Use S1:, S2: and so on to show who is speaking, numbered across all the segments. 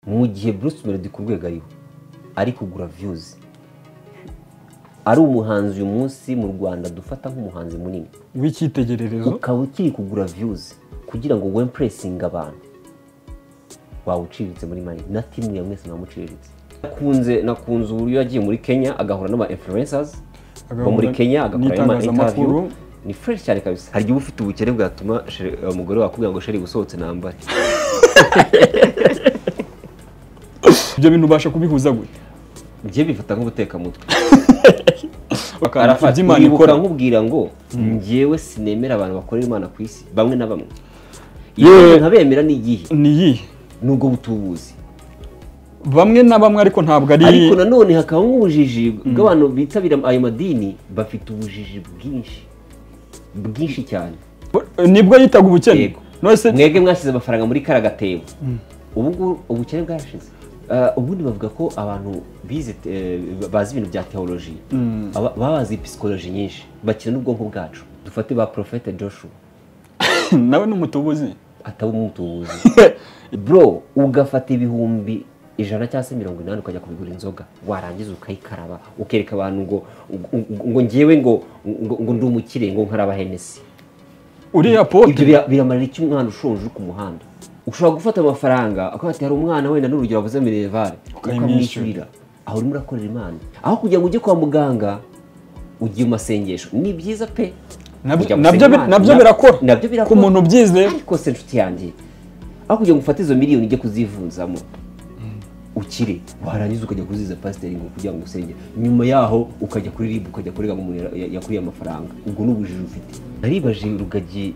S1: mu gihe Bruce Melody ku rwego ariho ari kugura views ari umuhanzi uyu munsi mu Rwanda dufata nk'umuhanzi munini
S2: w'icyitegererezo
S1: ukaba ukiri kugura views kugira ngo we impressing abantu wawuciritse muri mani na timu ya mwese namuciritse nakunze uburyo yagiye muri Kenya agahura n'aba influencers bo muri Kenya agakora interview ni fresh cyane kabisa hari gihe ufite ubukene bwatuma umugore wakubwira ngo sheri gusohotse nambare
S2: ibyo bintu ubasha kubihuza gute
S1: ngiye bifata nk'ubuteka mutwe
S2: arafata Imana ikora
S1: nkubwira ngo ngiyewe sinemera abantu bakorera Imana ku isi bamwe na bamwe yewe ntabemera niyihe nubwo butubuzi
S2: bamwe na bamwe ariko ntabwo ari
S1: ariko nanone hakaba nk'ubujiji bw'abantu bitabira ayo madini bafite ubujiji bwinshi cyane
S2: nibwo yitaga ubukene
S1: mwebwe mwashyize amafaranga muri karagatebo ubu ubukene bwarashize ubundi bavuga ko abantu bazi ibintu bya theology babazi psychology nyinshi bakina n'ubwonko bwacu dufate ba Prophet Joshua
S2: nawe n'umutubuzi
S1: ataba umutubuzi bro ugafata ibihumbi 100 cyangwa se 80 ukajya kubigura inzoga warangiza ukayikaraba ukereka abantu ngo ngiyewe ngo ndi umukire ngo nkaraba Hennessy
S2: uriya pote
S1: ibyo biramarira iki umwana ushonje ku muhanda ushobora gufata amafaranga akabati hari umwana wenda n'urugero avuze Minerval ukamwishyurira aho urimo urakorera Imana aho kugira ngo ujye kwa muganga ugiye mu masengesho ni byiza pe
S2: nabyo birakora ku muntu byize
S1: ariko se nshuti yanjye aho kugira ngo ufate izo miliyoni ujye kuzivunzamo ukire warangiza ukajya kuziza pasiteri ngo kugira ngo usenge nyuma yaho ukajya kuri RIB ukajya kurega ngo umuntu yakuriye amafaranga ubwo n'ubujiji ufite naribaje Rugagi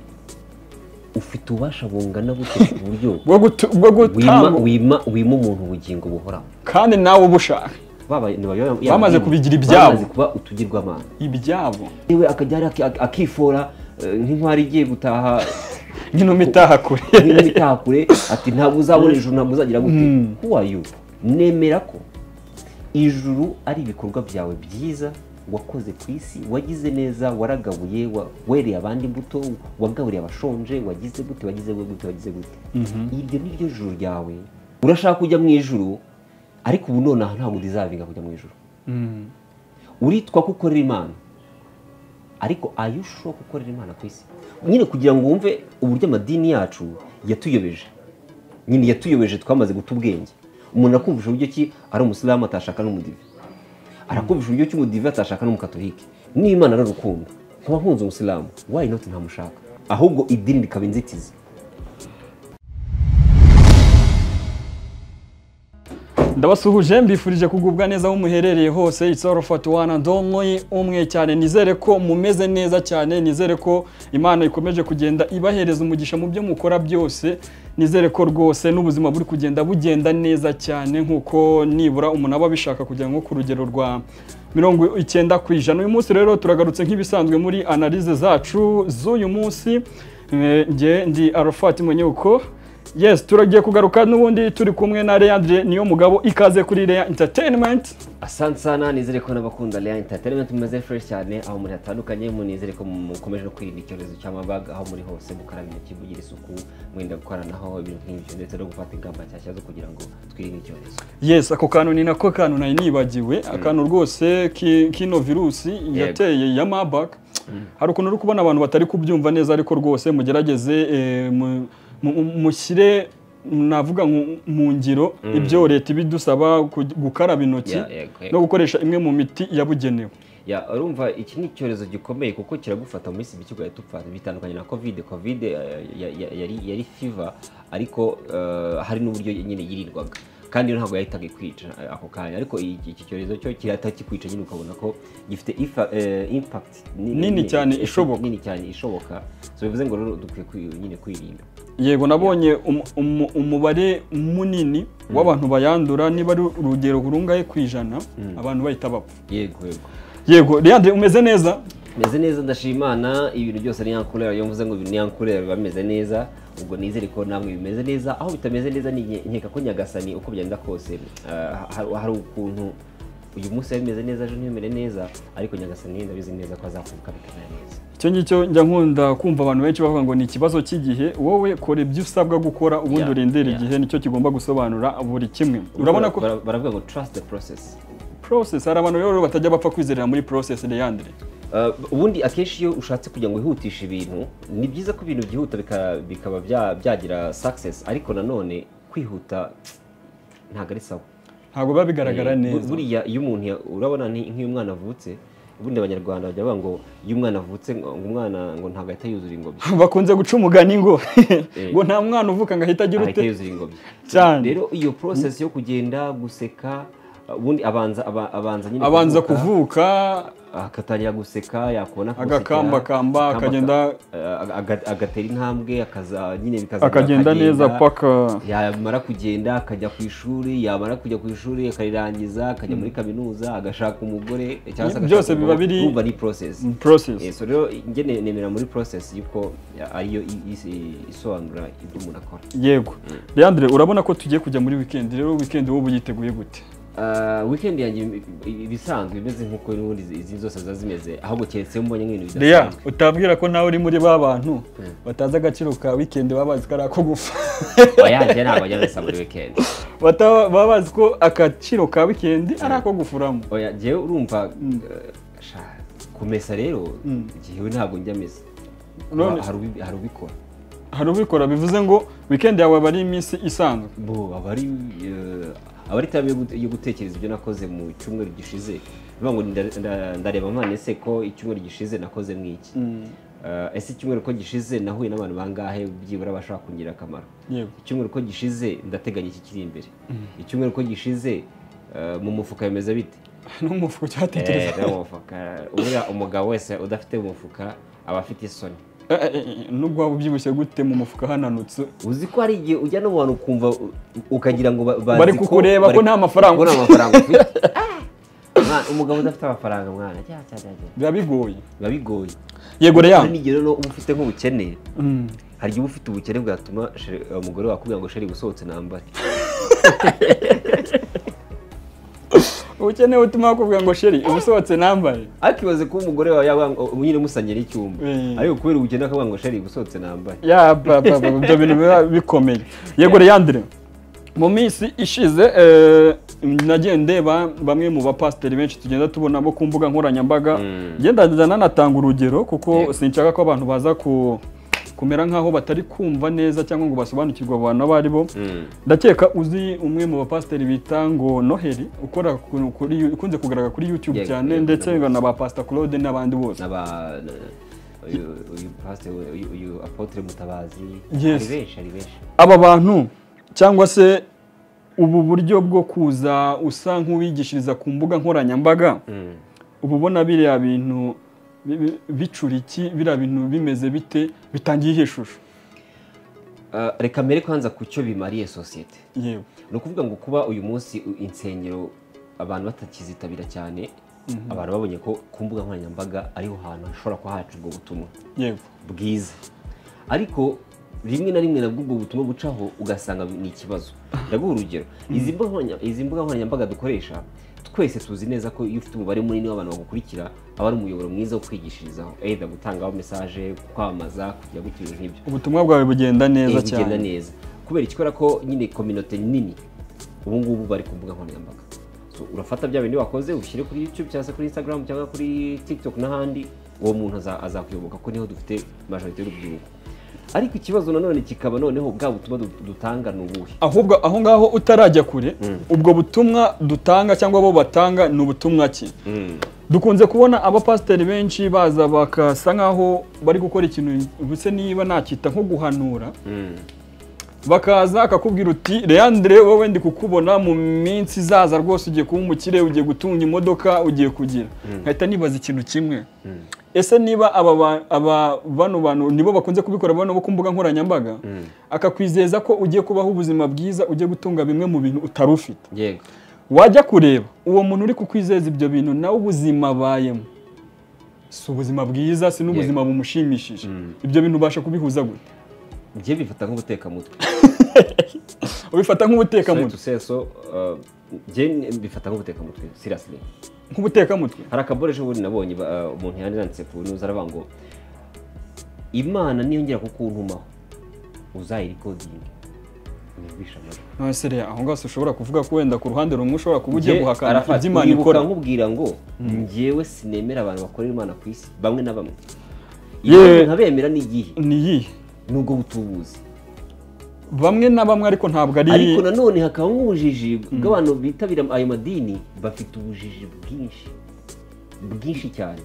S1: ufite ubasha bungana gute ku buryo
S2: bwo gutanga
S1: wima umuntu ubugingo buhoraho
S2: kandi nawe ubushaka bamaze kubigira ibyabo
S1: bamaze kuba utugirwamana
S2: ibyabo
S1: yewe akajya akifora nk'intwari igiye gutaha
S2: nk'inuma itaha kure
S1: ati ntabwo uzabona ijuru ntabwo uzagira gute who are you nemera ko ijuru ari ibikorwa byawe byiza wakoze ku isi wagize neza waragabuye wereye abandi imbuto wagaburiye abashonje wagize gute iryo ni ryo juru ryawe urashaka kujya mu ijuru ariko ubu nonaha ntabwo uzavinga kujya mu ijuru uritwa ko ukorera Imana ariko ayushobora gukorera Imana ku isi nyine kugira ngo wumve uburyo amadini yacu yatuyobeje twamaze guta ubwenge umuntu akumvisha uburyo ki ari umusilamu atashaka n'umudive arakumvisha uburyo ki umudive atashaka n'umukatolike n'Imana ari urukundo kuba nkunze umusilamu why not ntamushaka ahubwo idini rikaba inzitizi
S2: ndabasuhuje mbifurije kugubwa neza aho muherereye hose it's all for one and only umwe cyane nizere ko mumeze neza cyane nizere ko Imana ikomeje kugenda ibahereza umugisha mu byo mukora byose nizere ko rwose n'ubuzima buri kugenda bugenda neza cyane nkuko nibura umuntu aba bishaka kugira ngo ku rugero rwa 90%. Uyu munsi rero turagarutse nk'ibisanzwe muri analyse zacu z'uyu munsi ndi Arafat Munyuko. Yes, turagiye kugaruka n'ubundi turi kumwe na Leandre niyo mugabo ikaze kuri Lea Entertainment.
S1: Asante sana nizere ko nabakunda Lea Entertainment mumaze fresh cyane aho muri hatandukanye munizere ko mukomeje no kwirinda icyorezo cy'amabaga aho muri hose gukaraba intoki kugira isuku mwenda gukoranaho ibintu nk'ibyo ndetse no gufata ingamba cyashya zo kugira ngo twirinde icyorezo.
S2: Yes, ako kantu ni nako kantu nayi nibagiwe akantu rwose kino virusi yateye ya Marburg. Hari ukuntu uri kubona abantu batari kubyumva neza ariko rwose mugerageze mushyire navuga mu ngiro ibyo leta ibidusaba gukaraba intoki no gukoresha imwe mu miti yabugenewe.
S1: Urumva iki ni icyorezo gikomeye kuko kiragufata mu minsi mike ugahita upfa bitandukanye na covid yari fever ariko hari n'uburyo nyine yirirwaga kandi ntabwo yahitaga kwica ako kanya ariko iki cyorezo cyo kirahita kikwica nyine ukabona ko gifite impact
S2: nini cyane
S1: ishoboka so bivuze ngo rero dukwiye nyine kwirinda.
S2: Yego nabonye umubare munini w'abantu bayandura niba ari urugero urungaye kwijana abantu bahita bapfa. Yego Leandre umeze neza?
S1: Meze neza ndashimana ibintu byose ari yankurera yo mvuze ngo ibintu yankurera bameze neza ubwo nizere ko namwe bimeze neza aho bitameze neza ni nkeka ko Nyagasani uko byanda kose hari ukuntu uyu munsi bimeze neza ejo ntibimere neza ariko Nyagasani ndabizi neza ko azakuka bikamera neza
S2: icyo ngicyo njya nkunda kumva abantu benshi bavuga ngo ni ikibazo cy'igihe, wowe kora ibyo usabwa gukora ubundi urindira igihe, nicyo kigomba gusobanura buri kimwe. Urabona ko
S1: baravuga ngo trust the process.
S2: Hari abantu rero batajya bapfa kwizerera muri process Leandre.
S1: Ubundi akenshi iyo ushatse kugira ngo wihutishe ibintu, ni byiza ko ibintu byihuta bikaba byagira success, ariko nanone kwihuta ntabwo ari sawa,
S2: ntabwo biba bigaragara neza.
S1: Buriya iyo umuntu urabona nk'iyo umwana avutse, ubundi abanyarwanda bajya bavuga ngo iyo umwana avutse ngo umwana ngo ntabwo ahita yuzura ingobyi.
S2: Bakunze guca umugani ngo nta mwana uvuka ngo ahita agira ute
S1: yuzura ingobyi.
S2: cyane.
S1: Rero iyo process yo kugenda guseka, ubundi abanza
S2: kuvuka,
S1: akatangira guseka, yakubona
S2: agakambakamba, akagenda
S1: agatera intambwe,
S2: akagenda neza paka,
S1: yamara kugenda akajya ku ishuri, yamara kujya ku ishuri akarirangiza, akajya muri kaminuza, agashaka umugore,
S2: byose biba biri
S1: ni process. So rero njye nemera muri process yuko ariyo isobanura ibyo umuntu akora.
S2: Yego. Leandre, urabona ko tugiye kujya muri weekend, rero weekend wowe uyiteguye gute?
S1: Weekend yanjye ibisanzwe bimeze nkuko n'ubundi izi zose zazimeze, ahubwo keretse mbonye nk'ibintu bidasanzwe.
S2: Utabwira ko nawe uri muri ba bantu bataza agaciro ka weekend, babazi ko ari ako gufa.
S1: Oya, ntabwo ajya nesa muri weekend.
S2: Babazi ko akaciro ka weekend ari ako gufuramo.
S1: Oya, jewe urumva kumesa rero igihe ntabwo njya mesa. Hari
S2: ubikora bivuze ngo weekend yawe aba ari iminsi isanzwe.
S1: Abari tabe yo gutekereza ibyo nakoze mu cyumweru gishize, bivuga ngo ndareba mane se ko icyumweru gishize nakoze mwiki. Ese icyumweru ko gishize nahuye n'abantu bangahe byibura bashaka kungira akamaro. Icyumweru ko gishize ndateganya iki kiri imbere. Icyumweru ko gishize mu mufuka bimeze bite?
S2: N'umufuka cyatekereza.
S1: Uriya umugabo wese udafite umufuka aba afite isoni.
S2: Nubwo waba ubyibushye gute mu mufuka hananutse,
S1: uzi ko hari igihe ujya no mu bantu ukumva ukagira ngo
S2: bari kukureba ko nta mafaranga
S1: ufite. Umugabo udafite amafaranga mwana
S2: biba bigoye.
S1: Yego rero nigero no ufite nk'ubukene, hari igihe ufite ubukene bwatuma umugore wakubwira ngo sheri gusohotse nambare.
S2: Ubukene butuma bakubwira ngo sheri ubusohotse nambare,
S1: akibaze ko umugore wawe yaba nyine musanyira icyumba, ariko kubera ubukene akavuga ngo sheri gusohotse nambare.
S2: Ibyo bintu biba bikomeye. Yego Leandre, mu minsi ishize nagiye ndeba bamwe mu bapasiteri benshi tugenda tubona bo ku mbuga nkoranyambaga, ngenda nanatanga urugero kuko sinshaka ko abantu baza kumera nkaho batari kumva neza cyangwa ngo basobanukirwe abantu abo ari bo. Ndakeka uzi umwe mu bapasiteri bita ngo Noheli, ukora ukunze kugaragara kuri YouTube cyane, ndetse na ba Pastor Claude n'abandi bose,
S1: uyu Apotre Mutabazi, ari benshi. Aba
S2: bantu cyangwa se ubu buryo bwo kuza usa nk'uwigishiriza ku mbuga nkoranyambaga, ubu ubona biriya bintu bicura iki, biriya bintu bimeze bite, bitangiye ihe shusho?
S1: Reka mbere kwanza ku cyo bimariye sosiyete.
S2: Yego.
S1: Ni ukuvuga ngo kuba uyu munsi insengero abantu batakizitabira cyane, abantu babonye ko ku mbuga nkoranyambaga ariho hantu hashobora kuba haca ubwo butumwa bwiza, ariko rimwe na rimwe nabwo ubwo butumwa bucaho ugasanga ni ikibazo. Ndaguha urugero, izi mbuga nkoranyambaga dukoresha twese tuzi neza ko iyo ufite umubare munini w'abantu bagukurikira aba ari umuyoboro mwiza wo kwigishirizaho, either gutangaho message, kwamaza, kujya gutira nk'ibyo.
S2: Ubutumwa bwawe bugenda neza cyane.
S1: Bugenda neza kubera ikikora ko nyine community nini ubu ngubu bari ku mbuga nkoranyambaga. So urafata bya bindi wakoze ushyire kuri YouTube cyangwa kuri Instagram cyangwa kuri TikTok n'ahandi, uwo muntu azakuyoboka ko niho dufite majority y'urubyiruko. Ariko ikibazo nanone kikaba noneho bwa butumwa dutanga n'ubuhe.
S2: Ahubwo aho ngaho utarajya kure, ubwo butumwa dutanga cyangwa bo batanga ni ubutumwa ki? Dukunze kubona abapasiteri benshi baza bakasa nkaho bari gukora ikintu buse niba nakita nko guhanura, bakaza akakubwira uti Leandre, wowe ndi kukubona mu minsi izaza rwose ugiye kuba umukire, ugiye gutunga imodoka, ugiye kugira. Nkahita nibaza ikintu kimwe, ese niba bano bantu nibo bakunze kubikora bano bo ku mbuga nkoranyambaga, akakwizeza ko ugiye kubaho ubuzima bwiza, ugiye gutunga bimwe mu bintu utari ufite.
S1: Yego.
S2: Wajya kureba uwo muntu uri kukwizeza ibyo bintu nawe ubuzima bayemo si ubuzima bwiza, si n'ubuzima bumushimishije. Ibyo bintu ubasha kubihuza gute?
S1: Ngiye bifata nk'ubutekamutwe.
S2: Ubifata nk'ubutekamutwe?
S1: Ngiye bifata nk'ubutekamutwe, seriously.
S2: Nk'ubutekamutwe?
S1: Hari akaboresho buri nabonye umuntu yanditse ku nuza aravuga ngo imana niyongera kukuntumaho uzayirikodinge nibisha amajwi.
S2: none se rero aho ngaho ushobora kuvuga ko wenda ku ruhande rumwe ushobora kuba ugiye guhakana iby'Imana ikora.
S1: nkubwira ngo njyewe sinemera abantu bakorera Imana ku isi bamwe na bamwe. Yewe ntabemera n'igihe
S2: ni iyi
S1: nubwo butubuzi
S2: bamwe na bamwe ariko ntabwo ari.
S1: ariko nanone hakaba nk'ubujiji bw'abantu bitabira ayo madini, bafite ubujiji bwinshi cyane.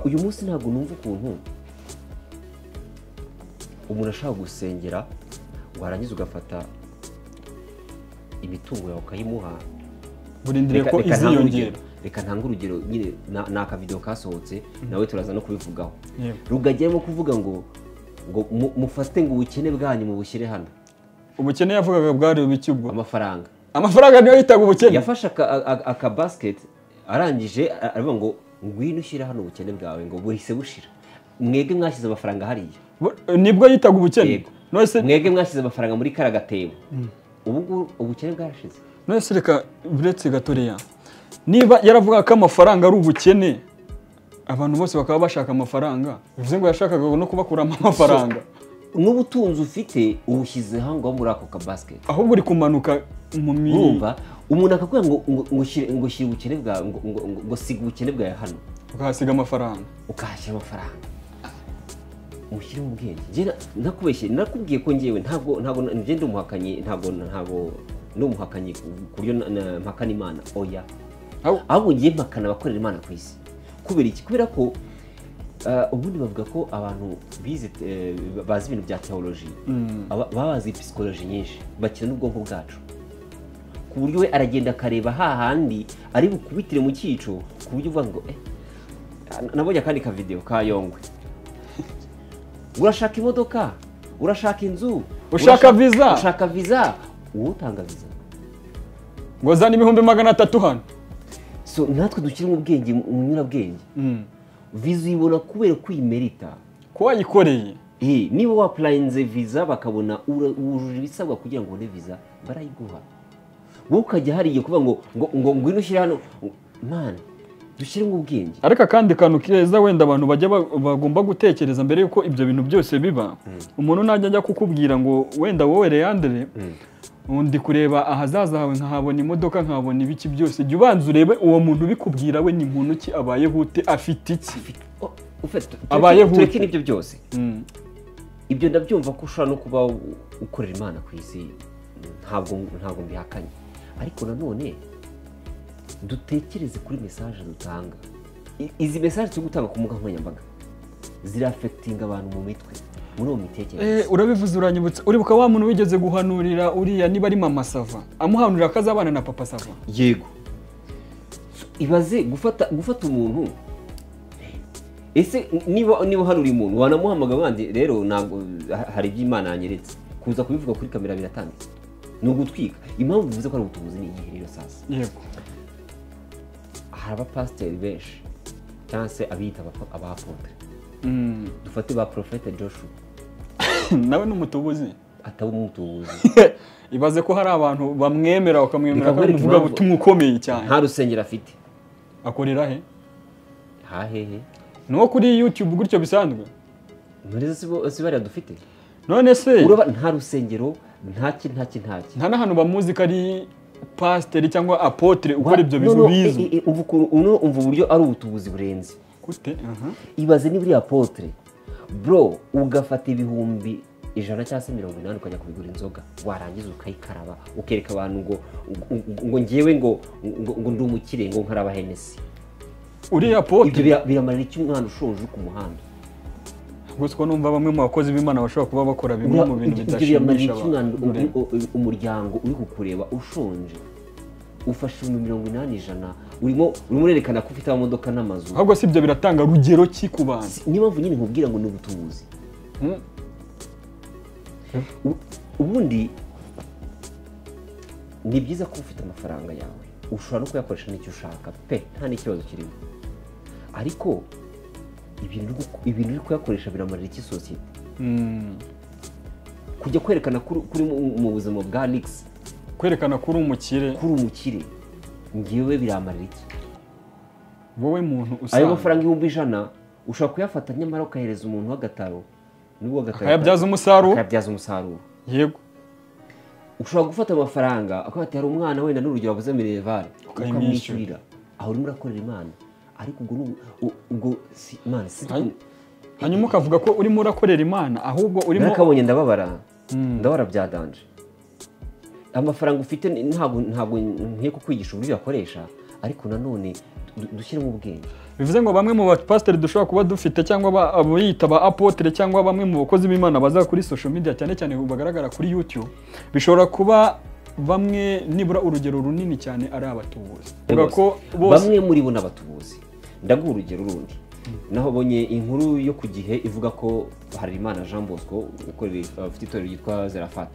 S1: Uyu munsi ntabwo numva ukuntu umuntu ashaka gusengera ngo warangiza ugafata imitungo yawe ukayimuha
S2: burindire ko iziyongera.
S1: Reka ntanga urugero nyine ni akavidewo kasohotse nawe turaza no kubivugaho. Rugagiyemo kuvuga ngo mufate ngo ubukene bwanyu mubushyire hano.
S2: Ubukene yavugaga bwari ubiki ubwo?
S1: Amafaranga
S2: niyo yitaga ubukene.
S1: Yafashe aka basket arangije aravuga ngo ngwino ushyira hano ubukene bwawe ngo buhise bushira. Mwebwe mwashyize amafaranga hariya.
S2: Nibwo yitaga ubukene.
S1: Mwebwe mwashyize amafaranga muri karagatebo. Ubu ubukene bwarashize.
S2: None se reka buretse gatoreya. Niba yaravuga ko amafaranga ari ubukene, abantu bose bakaba bashaka amafaranga, bivuze ngo yashakaga no kubakuramo amafaranga.
S1: N'ubutunzi ufite ubushyize hango muri ako ka basket.
S2: Ahubwo uri kumanuka mu
S1: urumva umuntu akakubwira ngo shyira ubukene bwawe ngo siga ubukene bwawe hano.
S2: Ukahasiga amafaranga.
S1: Ukahashyira amafaranga. Mushyire mu bwenge. Njye nakubeshye nakubwiye ko njyewe ntabwo njye ndumuhakanye ntabwo n'umuhakanye ku buryo mpakana Imana oya. Ahubwo ngiye mpakana abakorera Imana ku isi. Kubera iki? Kubera ko ubundi bavuga ko abantu bazi ibintu bya theology babazi psychology nyinshi bakira n'ubwonko bwacu ku buryo we aragenda akareba hahandi ari bukubitire mu cyico ku buryo uvuga ngo nabonye akandi ka video ka Yongwe urashaka imodoka urashaka inzu
S2: ushaka
S1: visa uwo utanga visa
S2: ngo zana 300 hano.
S1: So natwe dukira mu bwenge mu nyurabwenge visa uyibona kubera kwimerita
S2: ko wayikoreye.
S1: Niba waplayinze visa bakabona wujuje ibisabwa kugira ngo ubone visa barayiguha. Wowe ukajya hariye kuvuga ngo ngwino ushyire hano man dushyire mu bwenge.
S2: Ariko kandi kantu keza wenda abantu bajya bagomba gutekereza mbere yuko ibyo bintu byose biba. Umuntu najya kukubwira ngo wenda wowe Leandre undi kureba ahazaza hawe nkahabona imodoka nkabona ibiki byose jya ubanza urebe uwo muntu ubikubwira we ni muntu ki abaye hute afite iki
S1: abaye hute n'ibyo byose. Ibyo ndabyumva ko ushobora no kuba ukorera Imana ku isi ntabwo mbihakanye, ariko nanone dutekereze kuri message dutanga. Izi message turi gutanga ku mbuga nkoranyambaga zirafectinga abantu mu mitwe muri uwo mitekerereze.
S2: Urabivuze uranyibutsa uribuka wa muntu wigeze guhanurira uriya niba ari mama Sava amuhanurira akazabana na papa Sava.
S1: Yego ibaze gufata umuntu ese niba hanuri umuntu wanamuhamaga bandi rero ntabwo hari iby'Imana yanyeretse kuza kubivuga kuri kamera biratanditse no gutwika. Impamvu bivuze ko ari ubutubuzi ni igihe rero sasa.
S2: Yego
S1: hari abapasiteri benshi cyangwa se abiyita abapotre. Dufate ba Prophet Joshua
S2: nawe n'umutubuzi
S1: ataba umutubuzi.
S2: Ibaze ko hari abantu bamwemera bakamwemera ko uvuga butumwa ukomeye cyane.
S1: Nta rusengero afite.
S2: Akorera he?
S1: Hahehe.
S2: No kuri YouTube gutyo bisanzwe.
S1: Muri si bari dufite.
S2: None se
S1: uraba nta rusengero ntaki.
S2: Nta nahantu bamuzi kari pasiteri cyangwa apotre ukora ibyo bintu bizo.
S1: Umva uburyo ari ubutubuzi burenze.
S2: Gute?
S1: Ibaze ni buri apotre. Bro ugafata ibihumbi 100 cyangwa se 80 ukajya kubigura inzoga warangiza ukayikaraba ukereka abantu ngo ngewe ngo ndi umukire ngo nkaraba Hennessy.
S2: Uri apotre
S1: ibyo biramarira iki umwana ushonje ku muhanda?
S2: Gusa numva bamwe mu bakozi b'Imana bashobora kuba bakora bimwe mu bintu bidashimisha
S1: umuryango uri kukureba ushonje ufashe 80-100 urimo urerekana ko ufite amamodoka n'amazu.
S2: Ahubwo si ibyo biratanga rugero ki ku bantu?
S1: Niyo mpamvu nyine nkubwira ngo ni ubutubuzi. Ubundi ni byiza ko ufite amafaranga yawe ushobora no kuyakoresha n'icyo ushaka pe nta n'ikibazo kirimo, ariko ibintu uri kuyakoresha biramarira iki sosiyete? Kujya kwerekana kuri mu buzima bwa Nix,
S2: kwerekana kuri umukire
S1: ngiwe biramarira iki?
S2: Wowe muntu usanga
S1: ayo mafaranga 100,000 ushobora kuyafata nyamara ukahereza umuntu w'agataro nubwo
S2: akayabyaza
S1: umusaruro
S2: yego
S1: ushobora gufata amafaranga akabati hari umwana wenda n'urugero wavuze Minerval ukamwishyurira aho urimo urakorera Imana ariko ubwo Imana
S2: hanyuma ukavuga ko urimo urakorera Imana ahubwo urimo
S1: nakabonye ndabara byadanje amafaranga ufite ntabwo ngiye kukwigisha uburyo yakoresha ariko nanone dushyiremo ubwenge
S2: bivuze ngo bamwe mu bapasiteri dushobora kuba dufite cyangwa abiyita ba apotre cyangwa bamwe mu bakozi b'Imana baza kuri social media cyane cyane bagaragara kuri YouTube bishobora kuba bamwe nibura urugero runini cyane ari abatubuzi
S1: bamwe muri bo n'abatubuzi ndaguha urugero rundi naho bonye inkuru yo ku Gihe ivuga ko Harerimana Jean Bosco ukorera afite itorero ryitwa Zerafat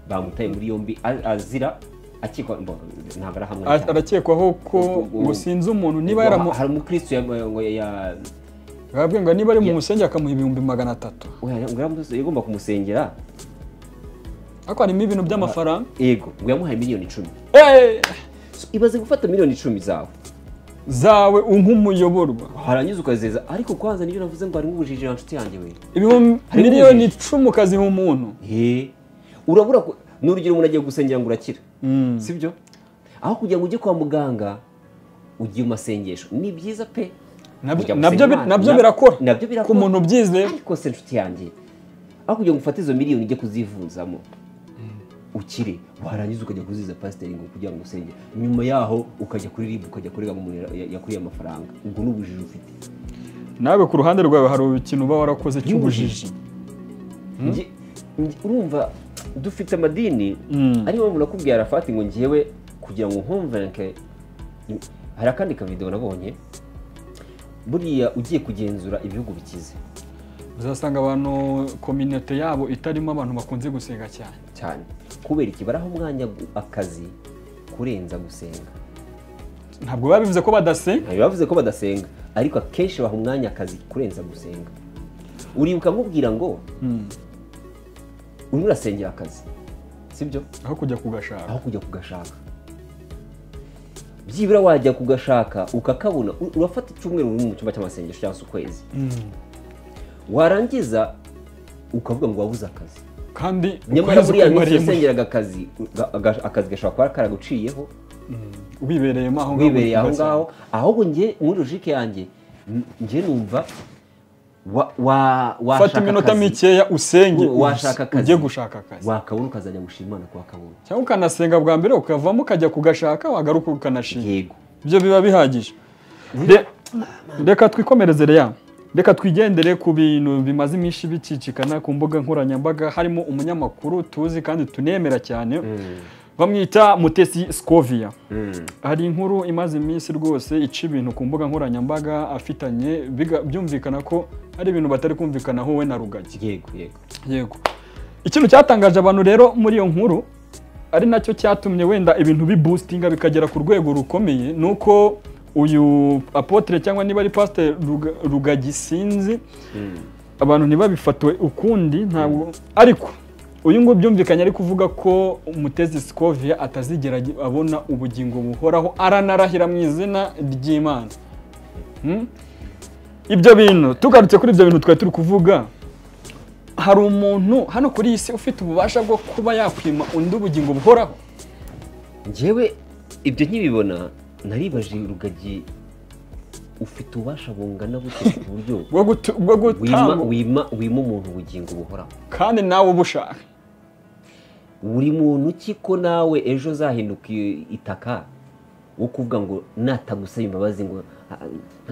S1: bamutaye muri yombi azira akekwa ntabwo arahamwe
S2: arakekwaho ko gusinza umuntu niba
S1: hari umukristo
S2: babwiye ngo niba ari mu musenge akamuha 300,000
S1: yagomba kumusengera
S2: ariko harimo ibintu by'amafaranga
S1: yego ngo yamuhaye miliyoni 10 ibaze gufata miliyoni 10
S2: zawe nk'umuyoborwa
S1: harangiza ukazeza ariko kwanza nibyo navuze ngo harimo ubujiji nshuti yanjye we
S2: miliyoni 10 ukaziha umuntu
S1: urabura n'urugero umuntu agiye gusengera ngo urakira sibyo aho kugira ngo ujye kwa muganga ugiye mu masengesho ni byiza pe
S2: nabyo birakora ku muntu ubyize
S1: ariko se nshuti yanjye aho kugira ngo ufate izo miliyoni ujye kuzivuzamo ukire warangiza ukajya kuziza pasiteri ngo kugira ngo usenge nyuma yaho ukajya kuri RIB ukajya kurega mu muntu yakuriye amafaranga ubwo n'ubujiji ufite
S2: nawe ku ruhande rwawe hari ikintu uba warakoze cy'ubujiji
S1: urumva dufite amadini ariyo mpamvu nakubwiye Arafati ngo ngiyewe kugira ngo nkumvenke hari akandi kavideo nabonye buriya ugiye kugenzura ibihugu bikize
S2: uzasanga abantu community yabo itarimo abantu bakunze gusenga cyane
S1: kubera ikibaraho umwanya akazi kurenza gusenga
S2: ntabwo babivuze ko badasenga ariko akenshi baha umwanya akazi kurenza gusenga uribuka nkubwira ngo urimo urasengera akazi sibyo aho kujya kugashaka
S1: byibura wajya kugashaka ukakabona urafata icyumweru uri mu cyumba cy'amasengesho cyangwa se ukwezi warangiza ukavuga ngo wabuze akazi
S2: kandi
S1: nyamara buriya minsi usengeraga akazi gashobora kuba karaguciyeho
S2: wibereye
S1: aho ngaho ahubwo njye muri logique yanjye njye numva
S2: fata iminota mikeya usenge ujye gushaka akazi
S1: wakabona ukazajya gushima Imana ko wakabona
S2: cyangwa ukanasenga bwa mbere ukavamo ukajya kugashaka wagaruka ukanashima
S1: yego
S2: ibyo biba bihagije reka twikomereze reka twigendere ku bintu bimaze iminsi bicicikana ku mbuga nkoranyambaga harimo umunyamakuru tuzi kandi tunemera cyane bamwita Mutesi Scovia hari inkuru imaze iminsi rwose ica ibintu ku mbuga nkoranyambaga afitanye byumvikana ko ari ibintu batari kumvikanaho we na Rugagi yego ikintu cyatangaje abantu rero muri iyo nkuru ari nacyo cyatumye wenda ibintu biboostinga bikagera ku rwego rukomeye nuko uyu apotre cyangwa niba ari pastor Rugagi sinzi abantu ntibabifatiwe ukundi ntabwo ariko uyu ngo byumvikanye ari kuvuga ko Mutesi Scovia atazigera abona ubugingo buhoraho aranarahira mu izina ry'Imana ibyo bintu tugarutse kuri ibyo bintu twari turi kuvuga hari umuntu hano kuri iyi si ufite ububasha bwo kuba yakwima undi ubugingo buhoraho
S1: njyewe ibyo nkibibona naribaje Rugagi ufite ubasha bungana bute ku buryo
S2: bwo gutanga
S1: wima umuntu ubugingo buhoraho
S2: kandi nawe ubushaka
S1: uri muntu ki ko nawe ejo zahinduka itaka wo kuvuga ngo natagusaba imbabazi ngo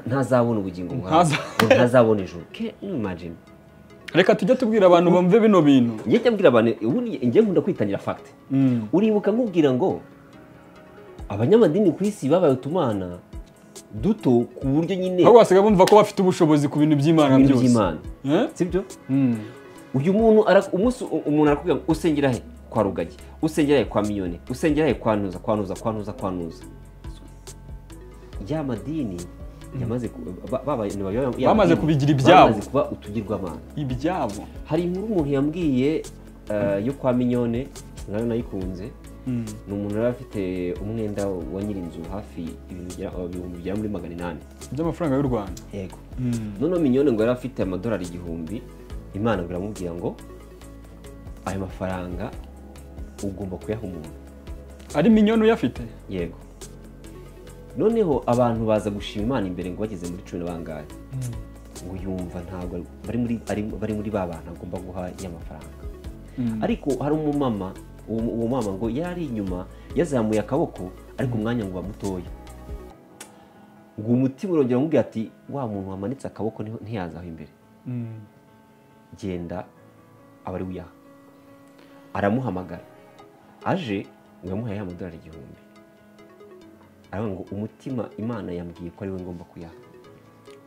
S1: ntazabona ubugingo buhoraho ntazabona ijuru imagine
S2: reka tujye tubwira abantu bumve bino bintu
S1: njye mbwira abantu njye nkunda kwitangira fact uribuka nkubwira ngo abanyamadini ku isi babaye utumana duto ku buryo nyine
S2: aho wasiga bumva ko bafite ubushobozi ku bintu by'Imana byose
S1: sibyo uyu muntu umuntu arakubwira ngo usengera he kwa Rugagi usengera he kwa Mignone usengera he kwanuza ya madini
S2: bamaze kubigira ibyabo
S1: bamaze kuba utugirwamana
S2: ibyabo
S1: hari inkuru umuntu yambwiye yo kwa Mignone nayo nayikunze ni umuntu yari afite umwenda wa nyirinzu hafi ibihumbi bigera muri 800
S2: by'amafaranga y'u Rwanda.
S1: yego noneho minyone ngo yari afite amadolari 1000. Imana ngo iramubwira ngo ayo mafaranga ugomba kuyaha umuntu.
S2: Ari minyone uyafite?
S1: Yego. Noneho abantu baza gushima Imana imbere ngo bageze muri 10 bangahe ngo yumva ntabwo bari muri ba bantu agomba guha y'amafaranga. Ariko hari umumama, uwo mama ngo yari inyuma yazamuye akaboko ariko umwanya ngo bamutoye. Ngo umutima urongera umubwira ati wa muntu wamanitse akaboko ntiyazaho imbere. Genda abari uyaha. Aramuhamagara. Aje ngo yamuhaye amadolari 1000. Aravuga ngo umutima Imana yambwiye ko ari we ngomba kuyaha.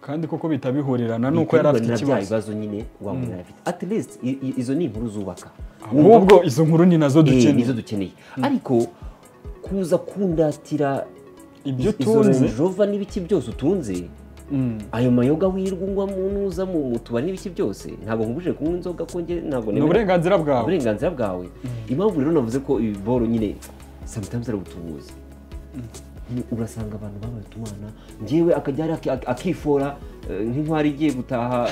S2: Kandi koko bitabihurirana nuko yari afite
S1: ikibazo nyine wa muntu afite. At least izo ni inkuru zubaka.
S2: Ahubwo izo nkuru ni nazo dukeneye.
S1: Ariko kuza kundatira
S2: ibyo tunze
S1: Jova n'ibiki byose utunze. Ayo mayoga wirwa munuza mu tubari n'ibiki byose ntabwo nkubuje kunywa inzoga ko nge ntabwo
S2: nemera.
S1: Uburenganzira bwawe. Impamvu rero navuze ko ibiboro nyine sometimes ari ubutubuzi. Urasanga abantu babaye tumana ngewe akajya akifora nk'intwari igiye gutaha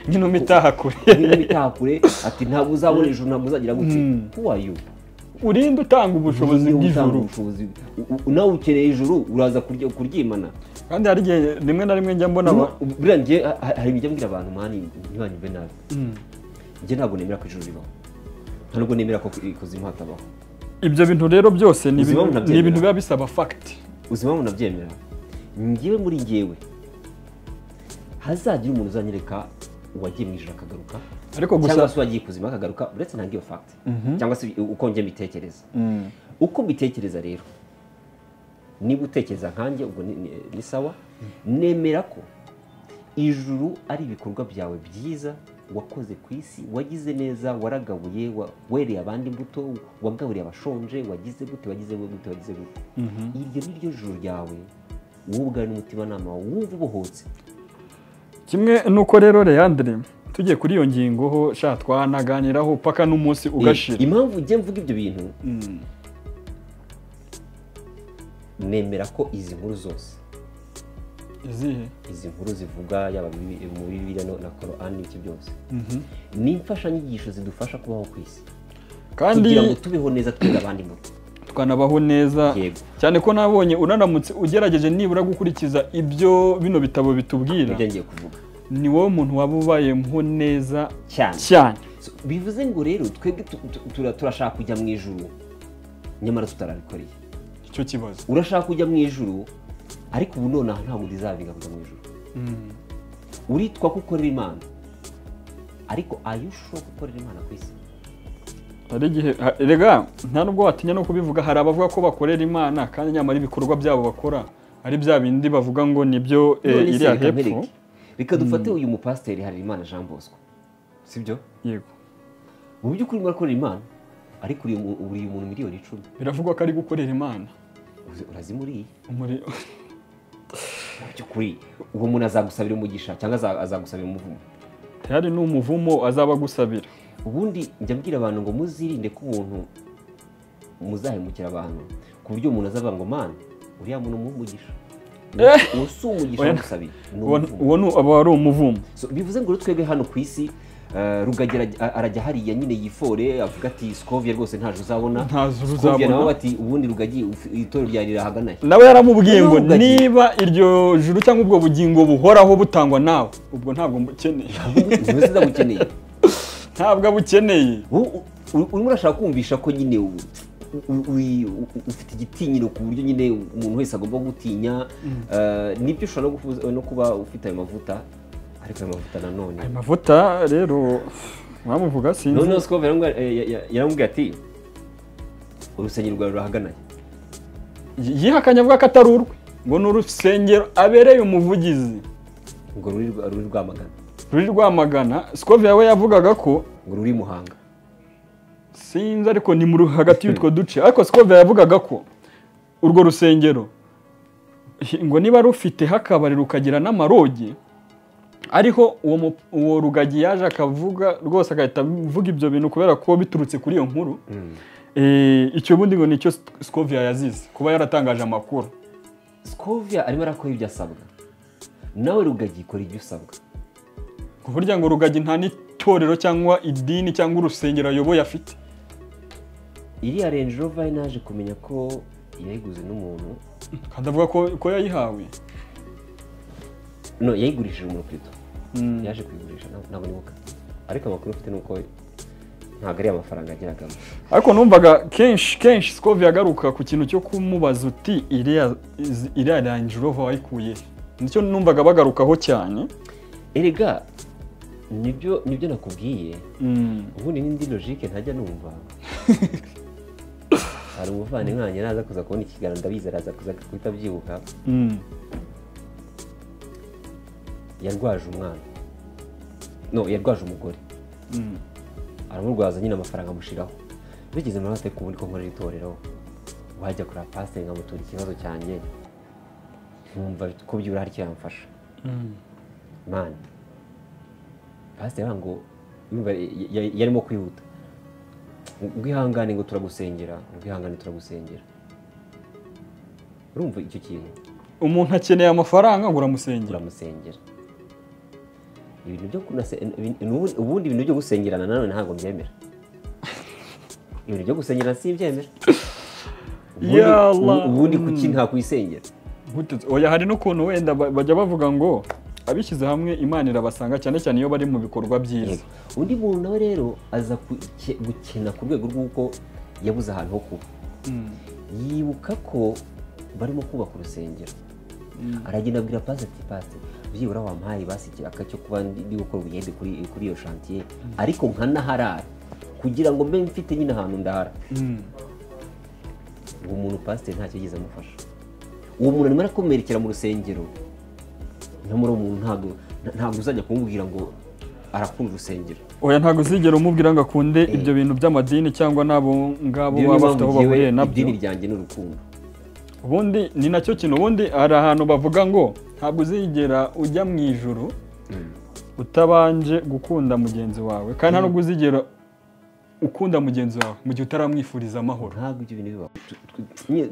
S2: nkino mitaha kure
S1: ati ntabwo uzabona ijuru ntabwo uzagira gute. Who are you?
S2: Urinde utanga ubushobozi bw'ijuru.
S1: Nawe ukeneye ijuru uraza kuryimana.
S2: Kandi hari igihe rimwe na rimwe njya mbona
S1: buriya nge hari ibijya mbwira abantu mani ntibanyumve nabi. Nge ntabwo nemera ko ijuru ribaho, ntabwo nemera ko ikuzimu hatabaho.
S2: Ibyo bintu rero byose ni ibintu biba bisaba fact.
S1: Uzima mu nabyemera. Ngewe muri ngewe hazagira umuntu uzanyereka uwagiye mu ijuru akagaruka,
S2: ariko gusa
S1: cyangwa se wagiye kuzima akagaruka uretse nta ngiyo fact cyangwa se uko nge mbitekereza. Uko mbitekereza rero niba utekereza nkanjye ubwo ni sawa. Nemera ko ijuru ari ibikorwa byawe byiza wakoze ku isi, wagize neza, waragabuye, wereye abandi imbuto, wagaburiye abashonje, wagize gute. Iryo ni ryo juru ryawe wowe ubwawe n'umutima nama wumva ubohotse.
S2: Kimwe nuko rero Leandre tugiye kuri iyo ngingo ho twanaganiraho paka n'umunsi ugashira.
S1: Impamvu ujye mvuga ibyo bintu nemera ko izi nkuru zose izi nkuru zivuga yaba mu Bibiliya na Quran n'iki byose ni imfashanyigisho zidufasha kubaho ku isi kandi kugira ngo tubeho neza twera abandi muto
S2: twanabaho neza. Cyane ko nabonye unaramutse ugerageje nibura gukurikiza ibyo bino bitabo bitubwira,
S1: ibyo ngiye kuvuga,
S2: ni wowe umuntu waba ubayeho neza
S1: cyane. Bivuze ngo rero twebwe turashaka kujya mu ijuru nyamara tutarabikoreye.
S2: Icyo kibazo
S1: urashaka kujya mu ijuru ariko ubu nonaha ntabwo uzabiga kujya mu ijuru. Uritwa ko ukorera Imana ariko ayushobora gukorera Imana ku isi.
S2: Hari igihe rega nta nubwo watinya no kubivuga. Hari abavuga ko bakorera Imana kandi nyamara ibikorwa byabo bakora ari bya bindi bavuga ngo nibyo iriya hepfo.
S1: Reka dufate uyu mupasiteri Harerimana Jean Bosco, sibyo?
S2: Yego.
S1: Mu by'ukuri murakorera Imana ariko uriye umuntu miliyoni 10.
S2: Biravugwa ko ari gukorera Imana.
S1: Urazimuriye
S2: muri
S1: by'ukuri uwo muntu azagusabira umugisha cyangwa azagusabira umuvumo.
S2: Hari n'umuvumo azaba gusabira.
S1: Ubundi njya mbwira abantu ngo muzirinde ko umuntu muzahemukira abantu ku buryo umuntu azavuga ngo man uriya muntu umugisha umugisha gusabira
S2: aba ari umuvumo.
S1: Bivuze ngo twebwe hano ku isi Rugagera arajya hariya nyine yifore avuga ati Scovia rwose ntaje uzabona. Scovia nawe ati ubundi Rugagi itorero rya rirahaganaye.
S2: Nawe yaramubwiye ngo niba iryo juru cyangwa ubwo bugingo buhoraho butangwa nawe ubwo ntabwo mbukeneye.
S1: Ntibiziza gukeneye.
S2: Ntabwo abukeneye.
S1: Urimo urashaka kumvisha ko nyine ufite igitinyiro ku buryo nyine umuntu wese agomba gutinya. Nibyo ushobora no kuba ufite ayo mavuta. Ariko ayo mavuta nanone.
S2: Ayo mavuta rero wamuvuga sinzi.
S1: None Scovia yaramubwiye ati urusengero rwawe rurahaganaye.
S2: Yihakanye avuga ko atari urwe ngo ni urusengero abereye umuvugizi
S1: ngo ruri Rwamagana.
S2: Ruri Rwamagana. Scovia we yavugaga ko
S1: ngo ruri Muhanga.
S2: Sinzi ariko ni mu hagati y'utwo duce. Ariko Scovia yavugaga ko urwo rusengero ngo niba rufite hakabari rukagira n'amarogi ariho uwo Rugagi yaje akavuga rwose agahita avuga ibyo bintu kubera ko biturutse kuri iyo nkuru icyo bundi ngo nicyo Scovia yazize kuba yaratangaje amakuru.
S1: Scovia arimo arakora ibyo asabwa, nawe Rugagi ikora ibyo usabwa.
S2: Burya ngo Rugagi nta n'itorero cyangwa idini cyangwa urusengero ayoboye afite.
S1: Iriya Range Rover naje kumenya ko yayiguze n'umuntu,
S2: kandi avuga ko yayihawe.
S1: No, yayigurishije umuntu Pluto. Yaje kuyigurisha ntabwo nibuka, ariko amakuru mfite nuko ntabwo ari amafaranga ageragamo.
S2: Ariko numvaga kenshi Scovia agaruka ku kintu cyo kumubaza uti iriya Range Rover wayikuye. Nicyo numvaga bagarukaho cyane.
S1: Erega nibyo nakubwiye. Ubundi n'indi logique ntajya numva. Hari umuvane nkanye naza kuza kubona ikiganiro ndabizi araza kuza kwita byibuka. Yarwaje umwana. No, yarwaje umugore. Aramurwaza nyine amafaranga amushiraho. Bigeze mu hate kubundi ko nkorera itorero. Wajya kuri pastor ngamutura ikibazo cyanjye. Nkumva ko byura hari cyamfasha. Man. Pastor yango yarimo kwihuta. Ngwihangane ngo turagusengera, ngwihangane turagusengera. Urumva icyo kintu?
S2: Umuntu akeneye amafaranga ngo uramusengera.
S1: Ibintu byo ubundi ibintu byo gusengerana nanone ntabwo mbyemera. Ibintu byo gusengerana si byemera. Ubundi kuki nta kwisengera?
S2: Oya, hari n'ukuntu wenda bajya bavuga ngo abishyize hamwe Imana irabasanga cyane cyane iyo bari mu bikorwa byiza.
S1: Undi muntu nawe rero aza gukena ku rwego rw'uko yabuze ahantu ho kuba. Yibuka ko barimo kubaka urusengero. Aragenda abwira pastor byibura wampaye basikira akacyo kuba ndi gukora ubuyede kuri iyo chantier, ariko nkanaharara kugira ngo mbe mfite nyine ahantu ndahara. Uwo muntu pastor ntacyo yigize amufasha. Uwo muntu arimo arakomerekera mu rusengero. Nyamara umuntu ntabwo uzajya kumubwira ngo arakunda urusengero.
S2: Oya, ntabwo uzigera umubwira ngo akunde ibyo bintu by'amadini cyangwa nabo ngabo baba bafite aho bahuriye nabyo.
S1: Idini ryanjye n'urukundo.
S2: Ubundi ni nacyo kintu, ubundi hari ahantu bavuga ngo ntabwo uzigera ujya mu ijuru utabanje gukunda mugenzi wawe, kandi ntabwo uzigera ukunda mugenzi wawe mu gihe utaramwifuriza amahoro.
S1: Ntabwo ibyo bintu biba